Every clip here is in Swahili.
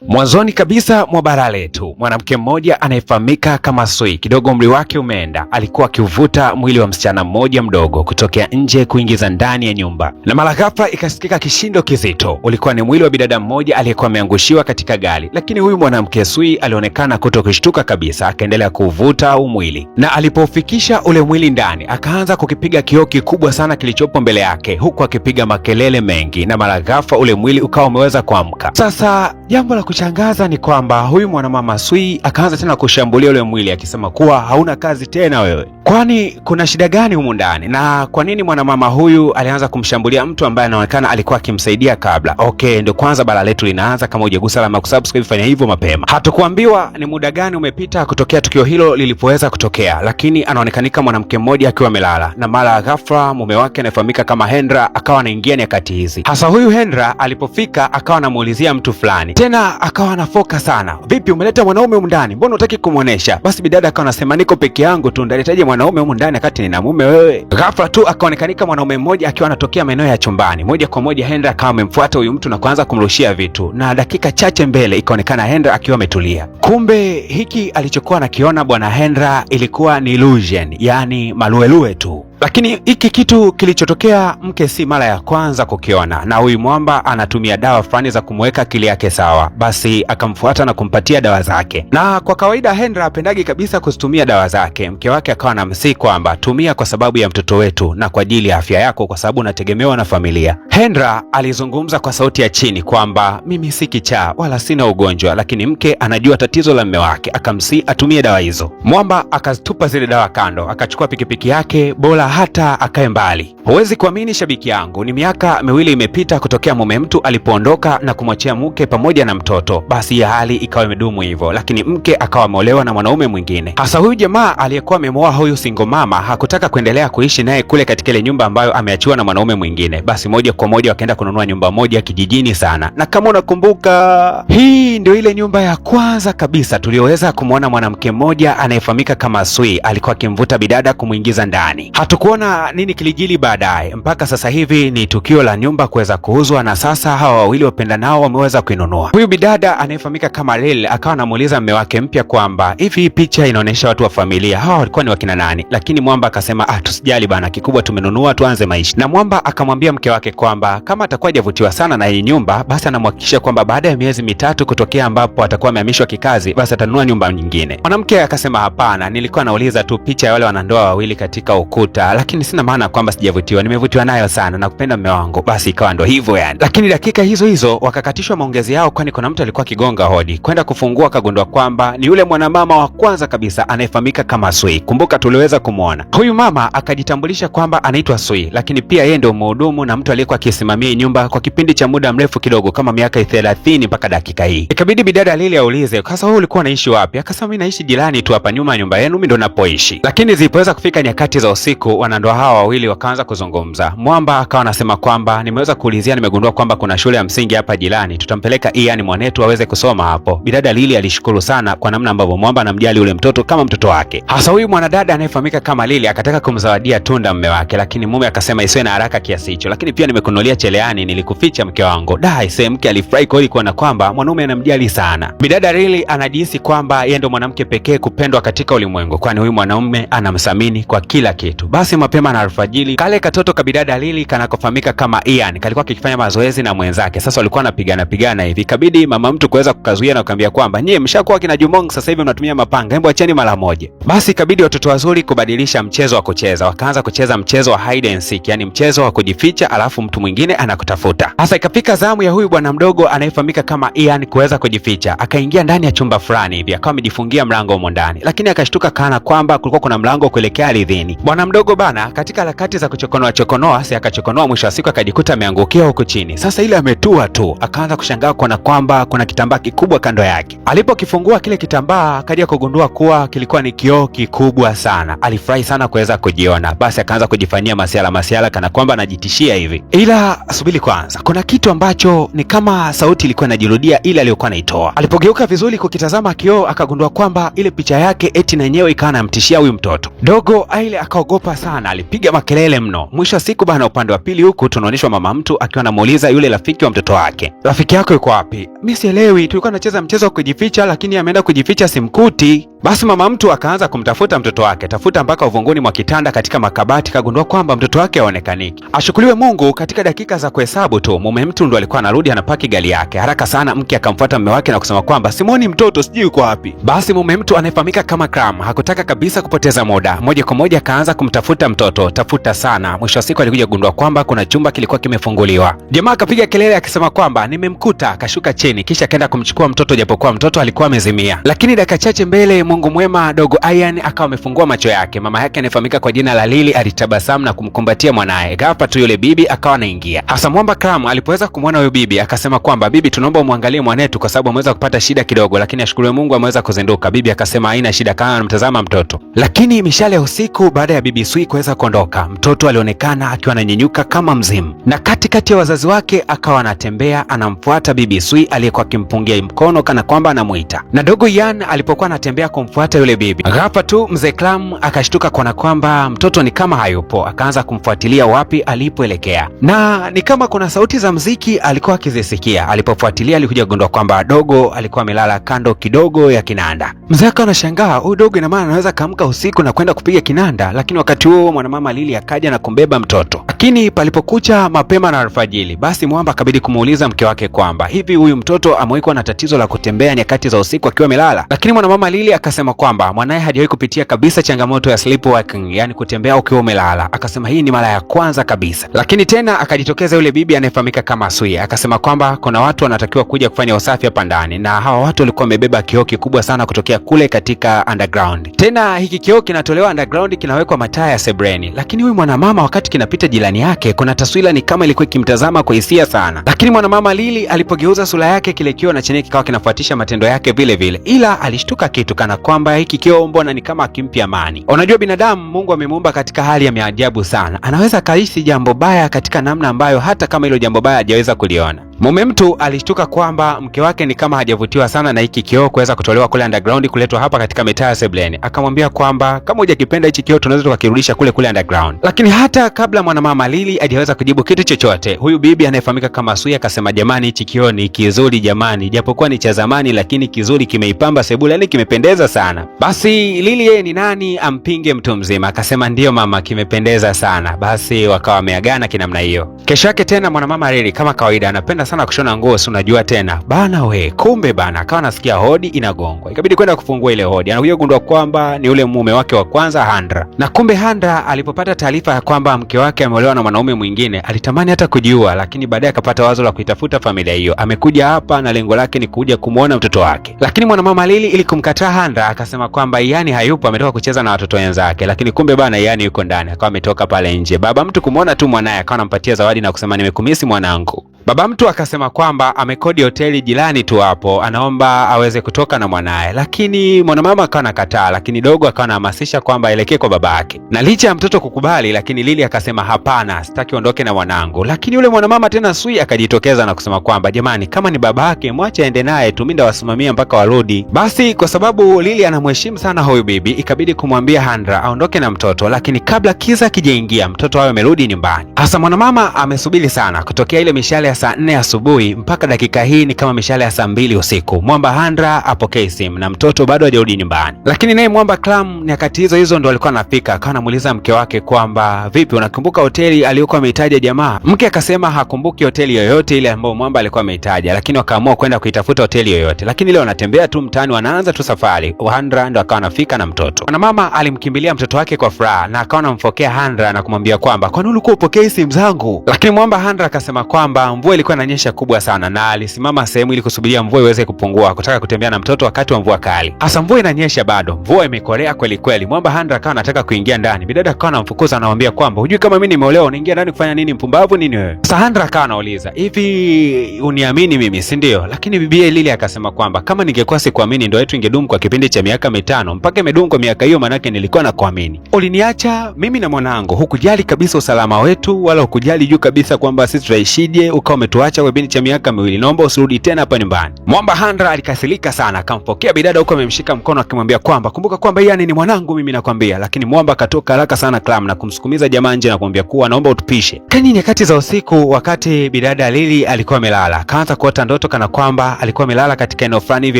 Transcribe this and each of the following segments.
Mwanzoni kabisa mwa bara letu, mwanamke mmoja anayefahamika kama Sui, kidogo umri wake umeenda, alikuwa akiuvuta mwili wa msichana mmoja mdogo kutokea nje kuingiza ndani ya nyumba, na mara ghafla ikasikika kishindo kizito. Ulikuwa ni mwili wa bidada mmoja aliyekuwa ameangushiwa katika gari, lakini huyu mwanamke Sui alionekana kutokushtuka kabisa, akaendelea kuuvuta huu mwili, na alipofikisha ule mwili ndani, akaanza kukipiga kioo kikubwa sana kilichopo mbele yake, huku akipiga makelele mengi, na mara ghafla ule mwili ukawa umeweza kuamka. Sasa jambo la kushangaza ni kwamba huyu mwanamama Sui akaanza tena kushambulia ule mwili akisema kuwa hauna kazi tena wewe. Kwani kuna shida gani humu ndani? Na kwa nini mwanamama huyu alianza kumshambulia mtu ambaye anaonekana alikuwa akimsaidia kabla? Okay, ndio kwanza bara letu linaanza. Kama hujagusa alama ya kusubscribe, fanya hivyo mapema. Hatukuambiwa ni muda gani umepita kutokea tukio hilo lilipoweza kutokea, lakini anaonekanika mwanamke mmoja akiwa amelala, na mara ghafla mume wake anayefahamika kama Hendra akawa anaingia nyakati hizi. Hasa huyu Hendra alipofika akawa anamuulizia mtu fulani, tena akawa anafoka sana. Vipi, umeleta mwanaume humu ndani? Mbona hutaki kumuonesha? Basi bidada akawa anasema niko peke yangu tu, ndaletaje mwanaume humu ndani wakati nina mume wewe? Ghafla tu akaonekanika mwanaume mmoja akiwa anatokea maeneo ya chumbani. Moja kwa moja Hendra akawa amemfuata huyu mtu na kuanza kumrushia vitu, na dakika chache mbele ikaonekana Hendra akiwa ametulia. Kumbe hiki alichokuwa anakiona bwana Hendra ilikuwa ni illusion, yani maluelue tu. Lakini hiki kitu kilichotokea mke si mara ya kwanza kukiona, na huyu mwamba anatumia dawa fulani za kumweka akili yake sawa. Basi akamfuata na kumpatia dawa zake, na kwa kawaida Hendra apendagi kabisa kuzitumia dawa zake. Mke wake akawa anamsihi kwamba tumia kwa sababu ya mtoto wetu na kwa ajili ya afya yako, kwa sababu unategemewa na familia. Hendra alizungumza kwa sauti ya chini kwamba mimi si kichaa wala sina ugonjwa, lakini mke anajua tatizo la mume wake, akamsihi atumie dawa hizo. Mwamba akazitupa zile dawa kando, akachukua pikipiki yake, bora hata akae mbali. Huwezi kuamini shabiki yangu, ni miaka 2 imepita kutokea mume mtu alipoondoka na kumwachia mke pamoja na mtoto. Basi ya hali ikawa imedumu hivyo, lakini mke akawa ameolewa na mwanaume mwingine. Hasa huyu jamaa aliyekuwa amemwoa huyu single mama hakutaka kuendelea kuishi naye kule katika ile nyumba ambayo ameachiwa na mwanaume mwingine. Basi moja kwa moja wakaenda kununua nyumba moja kijijini sana, na kama unakumbuka, hii ndio ile nyumba ya kwanza kabisa tulioweza kumwona mwanamke mmoja anayefahamika kama Sui alikuwa akimvuta bidada kumuingiza ndani. Hatukuona nini kilijili baadaye, mpaka sasa hivi ni tukio la nyumba kuweza kuuzwa, na sasa hawa wawili wapendanao wameweza kuinunua. Huyu bidada anayefahamika kama Lil akawa anamuuliza mume wake mpya kwamba hivi hii picha inaonyesha watu wa familia, hawa walikuwa ni wakina nani? Lakini Mwamba akasema tusijali bana, kikubwa tumenunua, tuanze maisha. Na Mwamba akamwambia mke wake kwamba kama atakuwa hajavutiwa sana na hii nyumba, basi anamhakikisha kwamba baada ya miezi 3 kutokea ambapo atakuwa amehamishwa kikazi, basi atanunua nyumba nyingine. Mwanamke akasema hapana, nilikuwa nauliza tu picha ya wale wanandoa wawili katika ukuta, lakini sina maana kwamba sijavutiwa, nimevutiwa nayo sana na kupenda mume wangu. Basi ikawa ndo hivyo yani. Lakini dakika hizo hizo wakakatishwa maongezi yao, kwani kuna mtu alikuwa kigonga hodi. Kwenda kufungua akagundua kwamba ni yule mwanamama wa kwanza kabisa anayefahamika kama Sui. Kumbuka tuliweza kumwona huyu mama, akajitambulisha kwamba anaitwa Sui, lakini pia yeye ndio mhudumu na mtu aliyekuwa akisimamia nyumba kwa kipindi cha muda mrefu kidogo, kama miaka 30 mpaka dakika hii. Ikabidi bidada Lili aulize, sasa wewe ulikuwa unaishi wapi? Akasema mimi naishi jirani tu hapa nyuma ya nyumba yenu, mimi ndo napoishi. Lakini zilipoweza kufika nyakati za usiku, wanandoa hawa wawili wakaanza kuzungumza. Mwamba akawa anasema kwamba nimeweza kuulizia, nimegundua kwamba kuna shule ya msingi hapa jirani, tutampeleka Ian mwanetu aweze kusoma hapo. Bidada Lili alishukuru sana kwa namna ambavyo Mwamba anamjali ule mtoto kama mtoto wake. Hasa huyu mwanadada anayefahamika kama Lili akataka kumzawadia tunda mume wake, lakini mume akasema isiwe na haraka kiasi hicho, lakini pia nimekununulia cheleani, nilikuficha mke wangu. Ise mke alifurahi kweli kuona kwamba mwanaume anamjali sana. Bidada Lili anajihisi kwamba yeye ndo mwanamke pekee kupendwa katika ulimwengu, kwani huyu mwanaume anamthamini kwa kila kitu. Basi mapema na alfajiri, kale katoto kabidada Lili kanakofahamika kama Ian kalikuwa kikifanya mazoezi na mwenzake. Sasa walikuwa wanapigana hivi, ikabidi mama mtu kuweza kukazuia na kumwambia kwamba nyie mshakuwa kina Jumong, sasa hivi mnatumia mapanga, hebu acheni mara moja. Basi ikabidi watoto wazuri kubadilisha mchezo wa kucheza, wakaanza kucheza mchezo wa hide and seek, yani mchezo wa kujificha alafu mtu mwingine anakutafuta. Hasa ikafika zamu ya huyu bwana mdogo anayefahamika kama Ian kuweza kujificha, akaingia ndani ya chumba fulani hivi, akawa amejifungia mlango humo ndani, lakini akashtuka kana kwamba kulikuwa kuna mlango kuelekea ardhini. Bwana mdogo bana, katika harakati za kuchokonoa si akachokonoa, mwisho wa siku akajikuta ameangukia huko chini. Sasa ile ametua tu, akaanza kushangaa kuona kwamba kuna kitambaa kikubwa kando yake. Alipokifungua kile kitambaa, akaja kugundua kuwa kilikuwa ni kioo kikubwa sana. Alifurahi sana kuweza kujiona, basi akaanza kujifanyia masiala kana kwamba anajitishia hivi. Ila subiri kwanza, kuna kitu ambacho ni kama sauti ilikuwa inajirudia ile aliyokuwa anaitoa. Alipogeuka vizuri kukitazama kioo, akagundua kwamba ile picha yake eti na yenyewe ikawa inamtishia huyu mtoto. Dogo Aile akaogopa sana. sana, alipiga makelele mno. Mwisho wa siku bana, upande wa pili huku tunaonyeshwa mama mtu akiwa anamuuliza yule rafiki wa mtoto wake, rafiki yako yuko wapi? Mimi sielewi, tulikuwa tunacheza mchezo wa kujificha, lakini ameenda kujificha simkuti. Basi mama mtu akaanza kumtafuta mtoto wake, tafuta mpaka uvunguni mwa kitanda, katika makabati, kagundua kwamba mtoto wake haonekaniki. Ashukuriwe Mungu, katika dakika za kuhesabu tu mume mtu ndo alikuwa anarudi anapaki gari yake haraka sana. Mke akamfuata mume wake na kusema kwamba Simoni, mtoto sijui yuko wapi. Basi mume mtu anayefahamika kama Cram hakutaka kabisa kupoteza muda, moja kwa moja akaanza kumtafuta mtoto, tafuta sana. Mwisho wa siku alikuja kugundua kwamba kuna chumba kilikuwa kimefunguliwa. Jamaa akapiga kelele akisema kwamba nimemkuta, akashuka chini kisha akaenda kumchukua mtoto, japokuwa mtoto alikuwa amezimia. Lakini dakika chache mbele, Mungu mwema, dogo Ian akawa amefungua macho yake. Mama yake anayefahamika kwa jina la Lily alitabasamu na kumkumbatia mwanae. Ghafla tu yule bibi akawa anaingia. Hasa mwamba Cram alipoweza kumwona huyo bibi akasema kwamba bibi, tunaomba muangalie mwanetu kwa sababu ameweza kupata shida kidogo, lakini ashukuriwe Mungu ameweza kuzinduka. Bibi akasema haina shida, kana anamtazama mtoto. Lakini mishale ya usiku baada ya bibi Sui kuweza kuondoka, mtoto alionekana akiwa ananyenyuka kama mzimu, na katikati ya wazazi wake akawa anatembea anamfuata bibi Sui aliyekuwa akimpungia mkono kana kwamba anamuita. Na dogo Ian alipokuwa anatembea kumfuata yule bibi, ghafla tu mzee Clam akashtuka kuona kwamba mtoto ni kama hayupo, akaanza kumfuatilia wapi alipoelekea, na ni kama kuna sauti za mziki alikuwa akizisikia. Alipofuatilia alikuja kugundua kwamba dogo alikuwa amelala kando kidogo ya kinanda. Mzee akawa anashangaa, huyu dogo ina maana anaweza kaamka usiku na kwenda kupiga kinanda? Lakini wakati huo mwanamama Lili akaja na kumbeba mtoto. Lakini palipokucha mapema na alfajiri, basi mwamba akabidi kumuuliza mke wake kwamba hivi huyu mtoto amewahi kuwa na tatizo la kutembea nyakati za usiku akiwa amelala? Lakini mwanamama Lili akasema kwamba mwanae hajawahi kupitia kabisa changamoto ya sleepwalking, yani kutembea ukiwa umelala. Akasema hii ni mara ya kwanza kabisa. Lakini tena akajitokeza yule bibi anayefahamika kama Sui, akasema kwamba kuna watu wanatakiwa kuja kufanya usafi hapa ndani, na hawa watu walikuwa wamebeba kioo kikubwa sana kutokea kule katika underground. Tena hiki kioo kinatolewa underground, kinawekwa mataa ya sebreni. Lakini huyu mwanamama wakati kinapita jirani yake, kuna taswira ni kama ilikuwa ikimtazama kwa hisia sana. Lakini mwanamama Lili alipogeuza sura yake, kile kioo na chenye kikawa kinafuatisha matendo yake vile vile, ila alishtuka kitu kana kwamba hiki kioo mbona ni kama akimpi amani. Unajua binadamu Mungu amemuumba katika hali ya maajabu sana, anaweza kahisi jambo baya katika namna ambayo hata kama hilo jambo baya hajaweza kuliona. Mume mtu alishtuka kwamba mke wake ni kama hajavutiwa sana na hiki kioo kuweza kutolewa kule underground kuletwa hapa katika mitaa ya sebleni. Akamwambia kwamba kama hujakipenda hichi kioo tunaweza tukakirudisha kule underground. Lakini hata kabla mwanamama Lili hajaweza kujibu kitu chochote, huyu bibi anayefahamika kama Sui akasema, jamani, hichi kioo ni kizuri jamani, japokuwa ni cha zamani lakini kizuri, kimeipamba sebule, yani kimependeza sana. Basi Lili yeye ni nani ampinge mtu mzima? Akasema ndiyo mama, kimependeza sana. Basi wakawa wameagana kinamna hiyo. Kesho yake tena mwanamama Lili kama kawaida anapenda sana kushona nguo, si unajua tena bana we. Kumbe bana akawa anasikia hodi inagongwa, ikabidi kwenda kufungua ile hodi. Anakuja kugundua kwamba ni ule mume wake wa kwanza Handra. Na kumbe Handra alipopata taarifa ya kwamba mke wake ameolewa na mwanaume mwingine, alitamani hata kujiua, lakini baadaye akapata wazo la kuitafuta familia hiyo. Amekuja hapa na lengo lake ni kuja kumuona mtoto wake. Lakini mwanamama Lili ili kumkataa Handra akasema kwamba Ian hayupo, ametoka kucheza na watoto wenzake. Lakini kumbe bana Ian yuko ndani, akawa ametoka pale nje. Baba mtu kumuona tu mwanae akawa anampatia zawadi na kusema nimekumisi mwanangu. Baba mtu akasema kwamba amekodi hoteli jirani tu hapo, anaomba aweze kutoka na mwanae. Lakini mwanamama akawa anakataa, lakini dogo akawa anahamasisha kwamba aelekee kwa babake. Na licha ya mtoto kukubali, lakini Lili akasema hapana, sitaki ondoke na mwanangu. Lakini yule mwanamama tena Sui akajitokeza na kusema kwamba jamani, kama ni babake mwache aende naye, tuminda wasimamia mpaka warudi. Basi kwa sababu Lili anamheshimu sana huyu bibi, ikabidi kumwambia Handra aondoke na mtoto, lakini kabla kiza kijaingia mtoto awe amerudi nyumbani. Hasa mwanamama amesubiri sana kutokea ile mishale ya saa 4 asubuhi mpaka dakika hii ni kama mishale ya saa 2 usiku. Mwamba Handra apokee simu na mtoto bado hajarudi nyumbani. Lakini naye mwamba Clam nyakati hizo ndo alikuwa anafika, akawa anamuuliza mke wake kwamba vipi, unakumbuka hoteli aliyokuwa ameitaja jamaa? Mke akasema hakumbuki hoteli yoyote ile ambayo mwamba alikuwa ameitaja, lakini wakaamua kwenda kuitafuta hoteli yoyote. Lakini leo wanatembea tu mtaani, wanaanza tu safari. Handra ndo akawa anafika na mtoto. Mwanamama alimkimbilia mtoto wake kwa furaha na akawa anamfokea Handra na kumwambia kwamba kwani ulikuwa upokee simu zangu? Lakini mwamba Handra akasema kwamba mvua ilikuwa inanyesha kubwa sana na alisimama sehemu ili kusubiria mvua iweze kupungua, kutaka kutembea na mtoto wakati wa mvua kali. Hasa mvua inanyesha bado, mvua imekorea kweli kweli. Mwamba Handra akawa anataka kuingia ndani, bidada akawa anamfukuza, anamwambia kwamba hujui kama mimi nimeolewa, unaingia ndani kufanya nini? Mpumbavu nini wewe? Sasa Handra akawa anauliza hivi, uniamini mimi si ndio? Lakini bibi Lili akasema kwamba kama ningekuwa sikuamini ndoa yetu ingedumu kwa kipindi cha miaka 5 mpaka imedumu kwa miaka hiyo, manake nilikuwa nakuamini. Uliniacha mimi na mwanangu, hukujali kabisa usalama wetu wala hukujali juu kabisa kwamba sisi tutaishije, ukawa umetuacha wewe binti cha miaka miwili, naomba usirudi tena hapa nyumbani. Mwamba Handra alikasirika sana, akampokea bidada huko amemshika mkono akimwambia kwamba kumbuka kwamba yeye ni mwanangu mimi nakwambia. Lakini Mwamba akatoka haraka sana Clam na kumsukumiza jamaa nje na kumwambia kuwa naomba utupishe. Kani nyakati za usiku, wakati bidada Lily alikuwa amelala, akaanza kuota ndoto kana kwamba alikuwa amelala katika eneo fulani hivi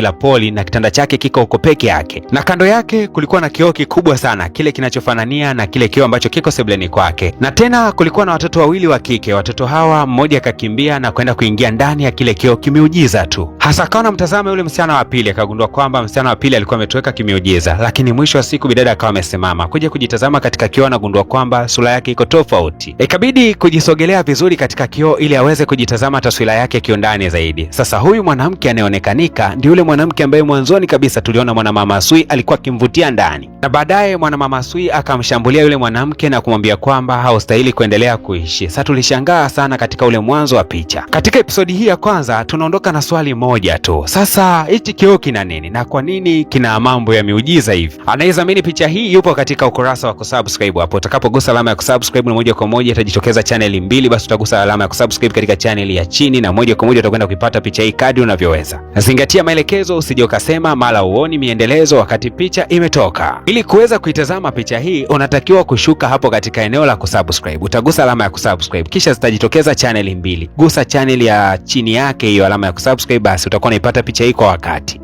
la poli na kitanda chake kiko huko peke yake, na kando yake kulikuwa na kioo kikubwa sana, kile kinachofanania na kile kioo ambacho kiko sebuleni kwake. Na tena kulikuwa na watoto wawili wa kike. Watoto hawa mmoja akakimbia na kwenda kuingia ndani ya kile kioo kimeujiza tu. Hasa akaona mtazamo yule msichana wa pili, akagundua kwamba msichana wa pili alikuwa ametoweka kimeujiza. Lakini mwisho wa siku bidada akawa amesimama kuja kujitazama katika kioo na gundua kwamba sura yake iko tofauti. Ikabidi kujisogelea vizuri katika kioo ili aweze kujitazama taswira yake kiundani zaidi. Sasa huyu mwanamke anayeonekanika ndio yule mwanamke ambaye mwanzoni kabisa tuliona Mwanamama Sui alikuwa akimvutia ndani, na baadaye Mwanamama Sui akamshambulia yule mwanamke na kumwambia kwamba haustahili kuendelea kuishi. Sasa tulishangaa sana katika ule mwanzo wa picha. Katika episodi hii ya kwanza tunaondoka na swali moja tu. Sasa hichi kioo kina nini na kwa nini kina mambo ya miujiza hivi? Anayezamini picha hii yupo katika ukurasa wa kusubscribe. Hapo utakapogusa alama ya kusubscribe na moja kwa moja itajitokeza channel mbili, basi utagusa alama ya kusubscribe katika channel ya chini na moja kwa moja utakwenda kuipata picha hii kadri unavyoweza. Zingatia maelekezo, usije ukasema mara uoni miendelezo wakati picha imetoka. Ili kuweza kuitazama picha hii unatakiwa kushuka hapo katika eneo la kusubscribe. Utagusa alama ya kusubscribe kisha zitajitokeza channel mbili. Gusa channel ya chini yake hiyo alama ya kusubscribe, basi utakuwa unaipata picha hii kwa wakati.